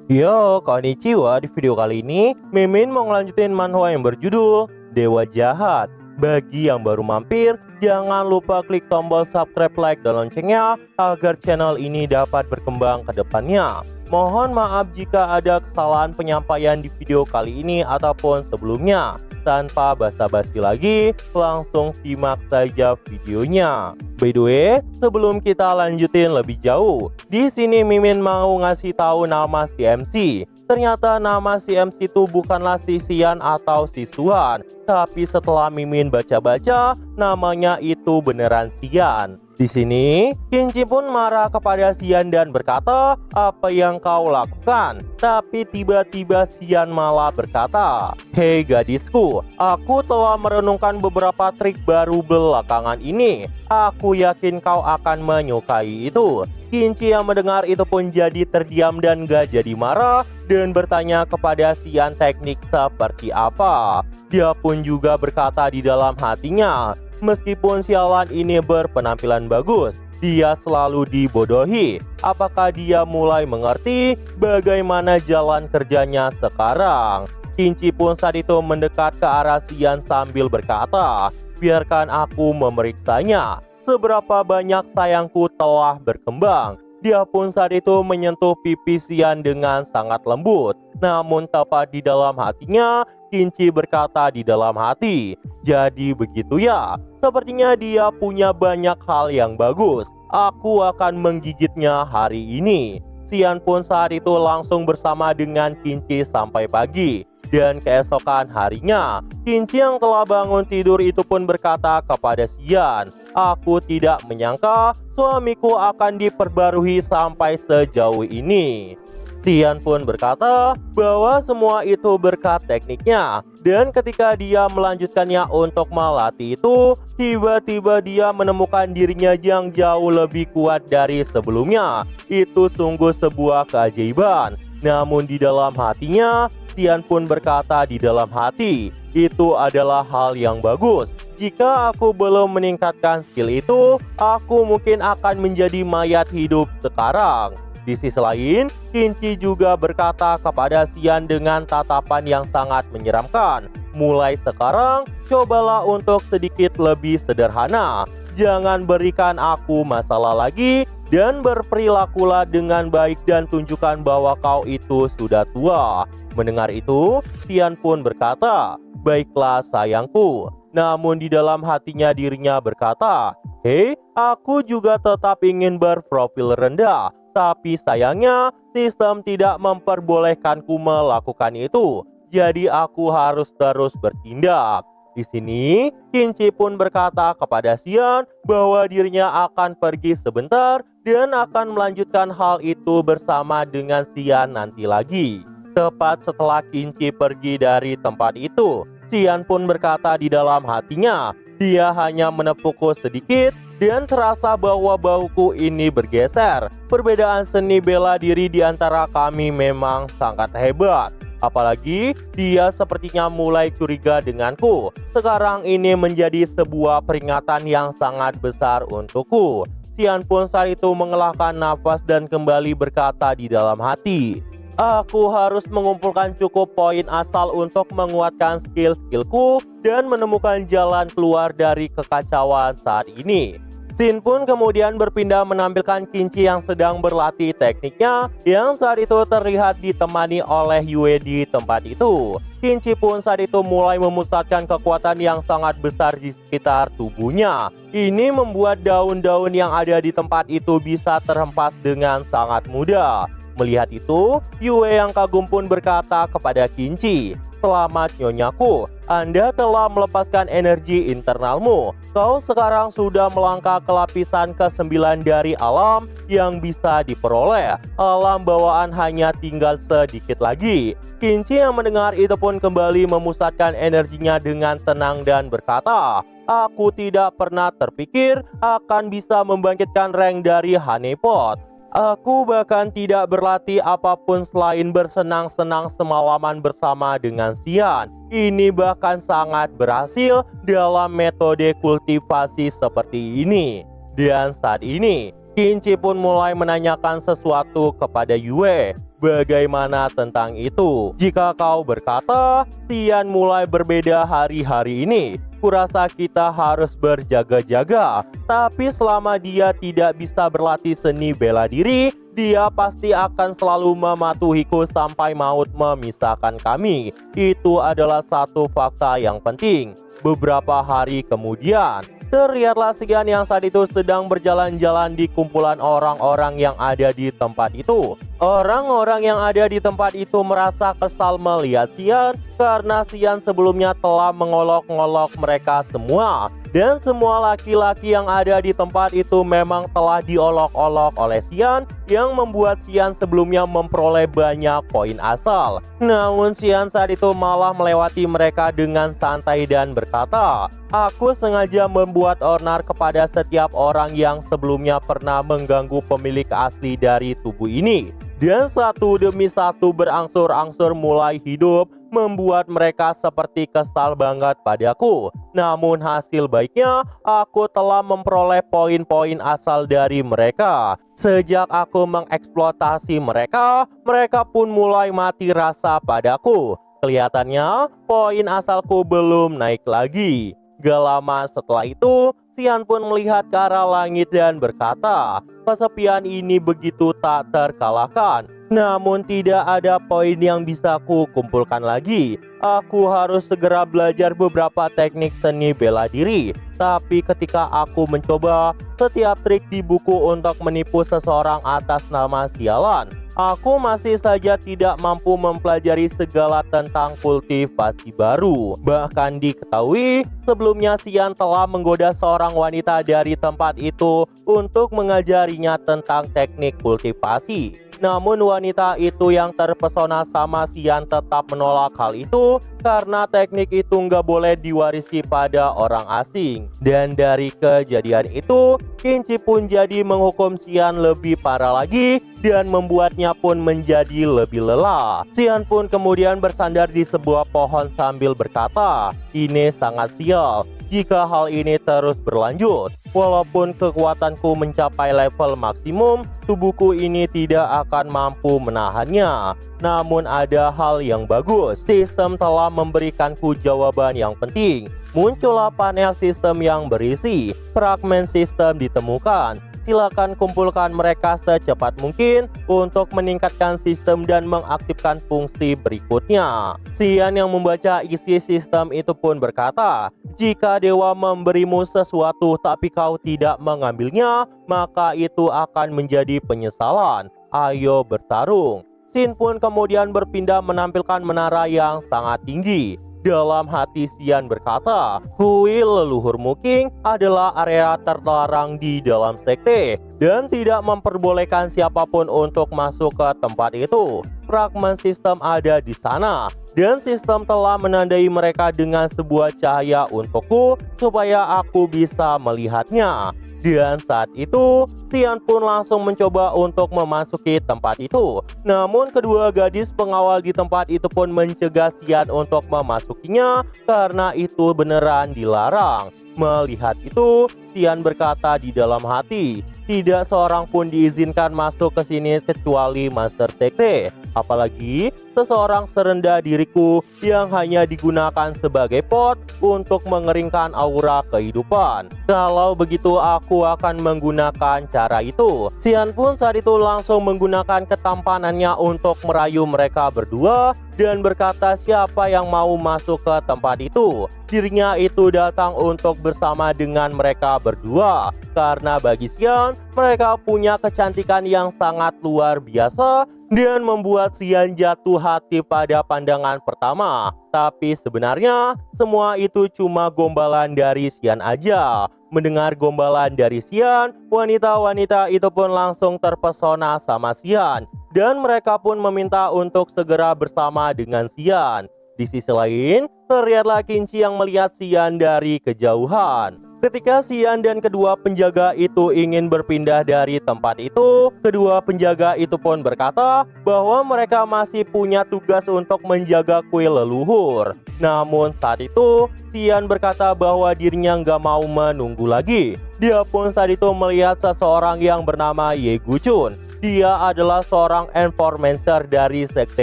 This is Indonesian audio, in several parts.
Yo, konnichiwa. Di video kali ini, Mimin mau ngelanjutin manhwa yang berjudul Dewa Jahat. Bagi yang baru mampir, jangan lupa klik tombol subscribe, like, dan loncengnya agar channel ini dapat berkembang ke depannya. Mohon maaf jika ada kesalahan penyampaian di video kali ini ataupun sebelumnya. Tanpa basa-basi lagi, langsung simak saja videonya. By the way, sebelum kita lanjutin lebih jauh, di sini Mimin mau ngasih tahu nama si MC. Ternyata nama si MC itu bukanlah si Xian atau si Suhan, tapi setelah Mimin baca-baca, namanya itu beneran Xian. Di sini, Qinji pun marah kepada Xian dan berkata, "Apa yang kau lakukan?" Tapi tiba-tiba Xian malah berkata, "Hei gadisku, aku telah merenungkan beberapa trik baru belakangan ini. Aku yakin kau akan menyukai itu." Qinji yang mendengar itu pun jadi terdiam dan gak jadi marah dan bertanya kepada Xian teknik seperti apa. Dia pun juga berkata di dalam hatinya, meskipun sialan ini berpenampilan bagus, dia selalu dibodohi. Apakah dia mulai mengerti bagaimana jalan kerjanya sekarang? Qinji pun saat itu mendekat ke arah Xian sambil berkata, "Biarkan aku memeriksanya. Seberapa banyak sayangku telah berkembang." Dia pun saat itu menyentuh pipi Xian dengan sangat lembut. Namun tepat di dalam hatinya, Qinji berkata di dalam hati, "Jadi begitu ya, sepertinya dia punya banyak hal yang bagus. Aku akan menggigitnya hari ini." Xian pun saat itu langsung bersama dengan Qinji sampai pagi. Dan keesokan harinya, Qinji yang telah bangun tidur itu pun berkata kepada Xian, "Aku tidak menyangka suamiku akan diperbarui sampai sejauh ini." Xian pun berkata bahwa semua itu berkat tekniknya. Dan ketika dia melanjutkannya untuk melatih itu, tiba-tiba dia menemukan dirinya yang jauh lebih kuat dari sebelumnya. Itu sungguh sebuah keajaiban. Namun di dalam hatinya, Xian pun berkata di dalam hati, "Itu adalah hal yang bagus. Jika aku belum meningkatkan skill itu, aku mungkin akan menjadi mayat hidup sekarang." Di sisi lain, Qinji juga berkata kepada Xian dengan tatapan yang sangat menyeramkan, "Mulai sekarang, cobalah untuk sedikit lebih sederhana. Jangan berikan aku masalah lagi dan berperilakulah dengan baik dan tunjukkan bahwa kau itu sudah tua." Mendengar itu, Xian pun berkata, "Baiklah sayangku." Namun di dalam hatinya dirinya berkata, "Hei, aku juga tetap ingin berprofil rendah. Tapi sayangnya, sistem tidak memperbolehkanku melakukan itu. Jadi aku harus terus bertindak." Di sini, Qinji pun berkata kepada Xian bahwa dirinya akan pergi sebentar dan akan melanjutkan hal itu bersama dengan Xian nanti lagi. Tepat setelah Qinji pergi dari tempat itu, Xian pun berkata di dalam hatinya, "Dia hanya menepukku sedikit dan terasa bahwa bahuku ini bergeser. Perbedaan seni bela diri di antara kami memang sangat hebat. Apalagi dia sepertinya mulai curiga denganku. Sekarang ini menjadi sebuah peringatan yang sangat besar untukku." Xian pun saat itu mengelahkan nafas dan kembali berkata di dalam hati, "Aku harus mengumpulkan cukup poin asal untuk menguatkan skill-skillku dan menemukan jalan keluar dari kekacauan saat ini." Shin pun kemudian berpindah menampilkan Qinji yang sedang berlatih tekniknya, yang saat itu terlihat ditemani oleh Yue di tempat itu. Qinji pun saat itu mulai memusatkan kekuatan yang sangat besar di sekitar tubuhnya. Ini membuat daun-daun yang ada di tempat itu bisa terhempas dengan sangat mudah. Melihat itu, Yue yang kagum pun berkata kepada Qinji, "Selamat Nyonyaku, Anda telah melepaskan energi internalmu. Kau sekarang sudah melangkah ke lapisan ke-9 dari alam yang bisa diperoleh. Alam bawaan hanya tinggal sedikit lagi." Qinji yang mendengar itu pun kembali memusatkan energinya dengan tenang dan berkata, "Aku tidak pernah terpikir akan bisa membangkitkan rank dari Honeypot. Aku bahkan tidak berlatih apapun selain bersenang-senang semalaman bersama dengan Xian. Ini bahkan sangat berhasil dalam metode kultivasi seperti ini." Dan saat ini, Kinci pun mulai menanyakan sesuatu kepada Yue. Bagaimana tentang itu? Jika kau berkata, Xian mulai berbeda hari-hari ini, kurasa kita harus berjaga-jaga. Tapi selama dia tidak bisa berlatih seni bela diri, dia pasti akan selalu mematuhiku sampai maut memisahkan kami. Itu adalah satu fakta yang penting. Beberapa hari kemudian, terlihatlah Xian yang saat itu sedang berjalan-jalan di kumpulan orang-orang yang ada di tempat itu. Orang-orang yang ada di tempat itu merasa kesal melihat Xian karena Xian sebelumnya telah mengolok-ngolok mereka semua. Dan semua laki-laki yang ada di tempat itu memang telah diolok-olok oleh Xian, yang membuat Xian sebelumnya memperoleh banyak poin asal. Namun Xian saat itu malah melewati mereka dengan santai dan berkata, "Aku sengaja membuat onar kepada setiap orang yang sebelumnya pernah mengganggu pemilik asli dari tubuh ini. Dan satu demi satu berangsur-angsur mulai hidup, membuat mereka seperti kesal banget padaku. Namun hasil baiknya, aku telah memperoleh poin-poin asal dari mereka. Sejak aku mengeksploitasi mereka, mereka pun mulai mati rasa padaku. Kelihatannya, poin asalku belum naik lagi." Gak lama setelah itu, Xian pun melihat ke arah langit dan berkata, "Kesepian ini begitu tak terkalahkan. Namun tidak ada poin yang bisa ku kumpulkan lagi. Aku harus segera belajar beberapa teknik seni bela diri. Tapi ketika aku mencoba setiap trik di buku untuk menipu seseorang atas nama sialan, aku masih saja tidak mampu mempelajari segala tentang kultivasi baru. Bahkan diketahui sebelumnya Xian telah menggoda seorang wanita dari tempat itu untuk mengajarinya tentang teknik kultivasi. Namun wanita itu yang terpesona sama Xian tetap menolak hal itu karena teknik itu nggak boleh diwarisi pada orang asing. Dan dari kejadian itu, Kinci pun jadi menghukum Xian lebih parah lagi dan membuatnya pun menjadi lebih lelah. Xian pun kemudian bersandar di sebuah pohon sambil berkata, "Ini sangat sial jika hal ini terus berlanjut. Walaupun kekuatanku mencapai level maksimum, tubuhku ini tidak akan mampu menahannya. Namun ada hal yang bagus, sistem telah memberikanku jawaban yang penting. Muncullah panel sistem yang berisi fragmen sistem ditemukan. Silakan kumpulkan mereka secepat mungkin untuk meningkatkan sistem dan mengaktifkan fungsi berikutnya." Xian yang membaca isi sistem itu pun berkata, "Jika dewa memberimu sesuatu tapi kau tidak mengambilnya, maka itu akan menjadi penyesalan. Ayo bertarung." Xin pun kemudian berpindah menampilkan menara yang sangat tinggi. Dalam hati Xian berkata, "Kuil leluhurmu King adalah area terlarang di dalam sekte dan tidak memperbolehkan siapapun untuk masuk ke tempat itu. Fragmen sistem ada di sana dan sistem telah menandai mereka dengan sebuah cahaya untukku supaya aku bisa melihatnya." Dan saat itu, Xian pun langsung mencoba untuk memasuki tempat itu. Namun kedua gadis pengawal di tempat itu pun mencegah Xian untuk memasukinya karena itu beneran dilarang. Melihat itu, Xian berkata di dalam hati, "Tidak seorang pun diizinkan masuk ke sini kecuali Master Sekte. Apalagi seseorang serendah diriku yang hanya digunakan sebagai pot untuk mengeringkan aura kehidupan. Kalau begitu aku akan menggunakan cara itu." Xian pun saat itu langsung menggunakan ketampanannya untuk merayu mereka berdua dan berkata siapa yang mau masuk ke tempat itu. Dirinya itu datang untuk bersama dengan mereka berdua karena bagi Xian mereka punya kecantikan yang sangat luar biasa dan membuat Xian jatuh hati pada pandangan pertama. Tapi sebenarnya semua itu cuma gombalan dari Xian aja. Mendengar gombalan dari Xian, wanita-wanita itu pun langsung terpesona sama Xian dan mereka pun meminta untuk segera bersama dengan Xian. Di sisi lain, terlihatlah Kinci yang melihat Xian dari kejauhan. Ketika Xian dan kedua penjaga itu ingin berpindah dari tempat itu, kedua penjaga itu pun berkata bahwa mereka masih punya tugas untuk menjaga kuil leluhur. Namun saat itu, Xian berkata bahwa dirinya nggak mau menunggu lagi. Dia pun saat itu melihat seseorang yang bernama Ye Guchun. Dia adalah seorang informancer dari sekte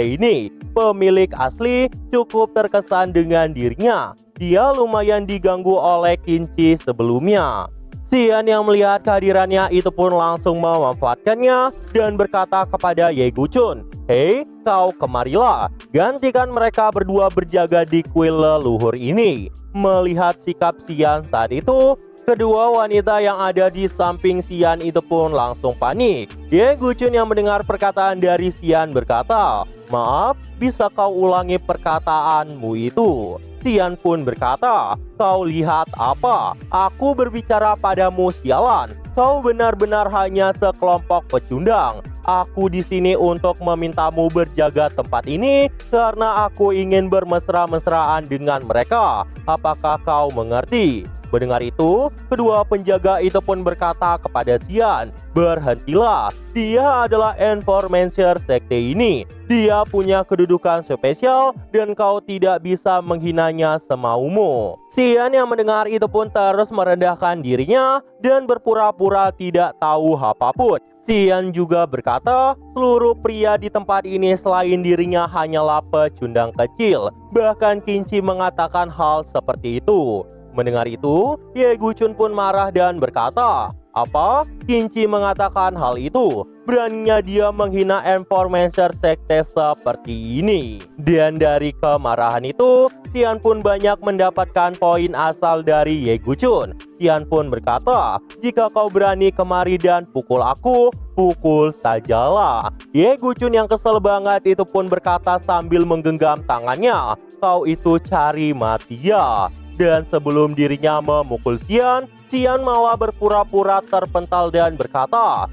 ini. Pemilik asli cukup terkesan dengan dirinya. Dia lumayan diganggu oleh Qinci sebelumnya. Xian yang melihat kehadirannya itu pun langsung memanfaatkannya dan berkata kepada Ye Guchun, "Hei, kau kemarilah, gantikan mereka berdua berjaga di kuil leluhur ini." Melihat sikap Xian saat itu, kedua wanita yang ada di samping Xian itu pun langsung panik. Ye Guchun yang mendengar perkataan dari Xian berkata, "Maaf, bisa kau ulangi perkataanmu itu?" Xian pun berkata, "Kau lihat apa? Aku berbicara padamu, sialan. Kau benar-benar hanya sekelompok pecundang. Aku di sini untuk memintamu berjaga tempat ini karena aku ingin bermesra-mesraan dengan mereka. Apakah kau mengerti?" Mendengar itu, kedua penjaga itu pun berkata kepada Xian, "Berhentilah, dia adalah informancer sekte ini. Dia punya kedudukan spesial dan kau tidak bisa menghinanya semaumu." Xian yang mendengar itu pun terus merendahkan dirinya dan berpura-pura tidak tahu apapun. Xian juga berkata, seluruh pria di tempat ini selain dirinya hanyalah pecundang kecil. Bahkan Qinci mengatakan hal seperti itu. Mendengar itu, Ye Guchun pun marah dan berkata, "Apa? Qinci mengatakan hal itu? Beraninya dia menghina informancer sekte seperti ini." Dan dari kemarahan itu, Xian pun banyak mendapatkan poin asal dari Ye Guchun. Xian pun berkata, "Jika kau berani kemari dan pukul aku, pukul sajalah." Ye Guchun yang kesel banget itu pun berkata sambil menggenggam tangannya, "Kau itu cari mati ya." Dan sebelum dirinya memukul Xian, Xian malah berpura-pura terpental dan berkata,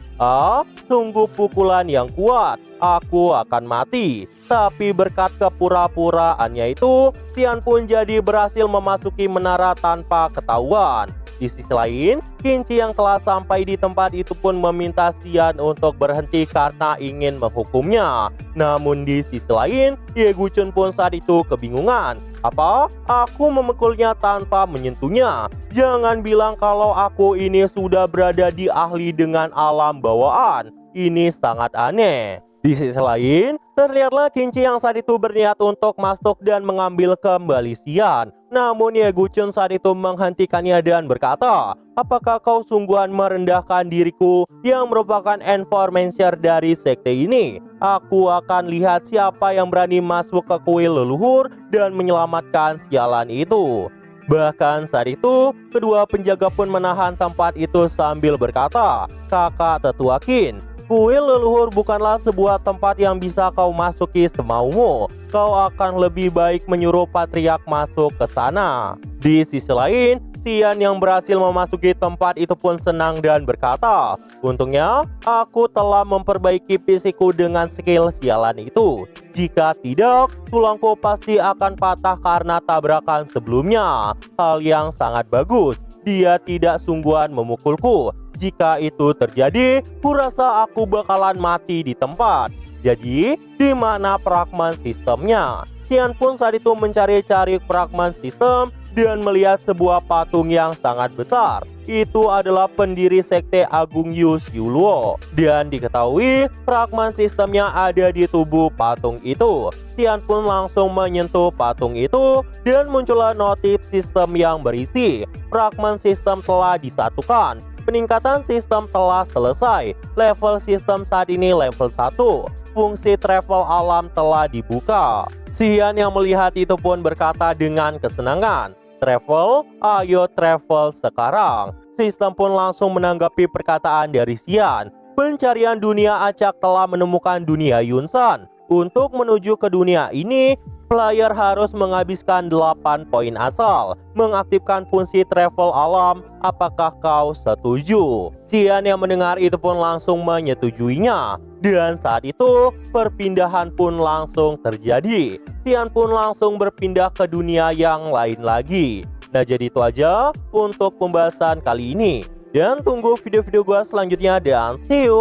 sungguh pukulan yang kuat, aku akan mati." Tapi berkat kepura-puraannya itu, Xian pun jadi berhasil memasuki menara tanpa ketahuan. Di sisi lain, Qinci yang telah sampai di tempat itu pun meminta Xian untuk berhenti karena ingin menghukumnya. Namun di sisi lain, Ye Guchun pun saat itu kebingungan. "Apa? Aku memukulnya tanpa menyentuhnya. Jangan bilang kalau aku ini sudah berada di ahli dengan alam bawaan. Ini sangat aneh." Di sisi lain, terlihatlah Qinci yang saat itu berniat untuk masuk dan mengambil kembali Xian. Namun Ye Guchun saat itu menghentikannya dan berkata, "Apakah kau sungguhan merendahkan diriku yang merupakan informancer dari sekte ini? Aku akan lihat siapa yang berani masuk ke kuil leluhur dan menyelamatkan sialan itu." Bahkan saat itu, kedua penjaga pun menahan tempat itu sambil berkata, "Kakak tetua Qin, kuil leluhur bukanlah sebuah tempat yang bisa kau masuki semaumu. Kau akan lebih baik menyuruh patriark masuk ke sana." Di sisi lain, Xian yang berhasil memasuki tempat itu pun senang dan berkata, "Untungnya aku telah memperbaiki fisikku dengan skill sialan itu. Jika tidak, tulangku pasti akan patah karena tabrakan sebelumnya. Hal yang sangat bagus. Dia tidak sungguhan memukulku. Jika itu terjadi, kurasa aku bakalan mati di tempat. Jadi, di mana fragmen sistemnya?" Xian pun saat itu mencari-cari fragmen sistem dan melihat sebuah patung yang sangat besar. Itu adalah pendiri sekte Agung Yu Xiuluo. Dan diketahui fragmen sistemnya ada di tubuh patung itu. Xian pun langsung menyentuh patung itu dan muncullah notif sistem yang berisi, "Fragmen sistem telah disatukan. Peningkatan sistem telah selesai. Level sistem saat ini level 1. Fungsi travel alam telah dibuka." Xian yang melihat itu pun berkata dengan kesenangan, "Travel, ayo travel sekarang." Sistem pun langsung menanggapi perkataan dari Xian. Pencarian dunia acak telah menemukan dunia Yunsan. Untuk menuju ke dunia ini, player harus menghabiskan 8 poin asal, mengaktifkan fungsi travel alam. Apakah kau setuju? Xian yang mendengar itu pun langsung menyetujuinya. Dan saat itu, perpindahan pun langsung terjadi. Xian pun langsung berpindah ke dunia yang lain lagi. Nah, jadi itu aja untuk pembahasan kali ini. Dan tunggu video-video gua selanjutnya dan see you!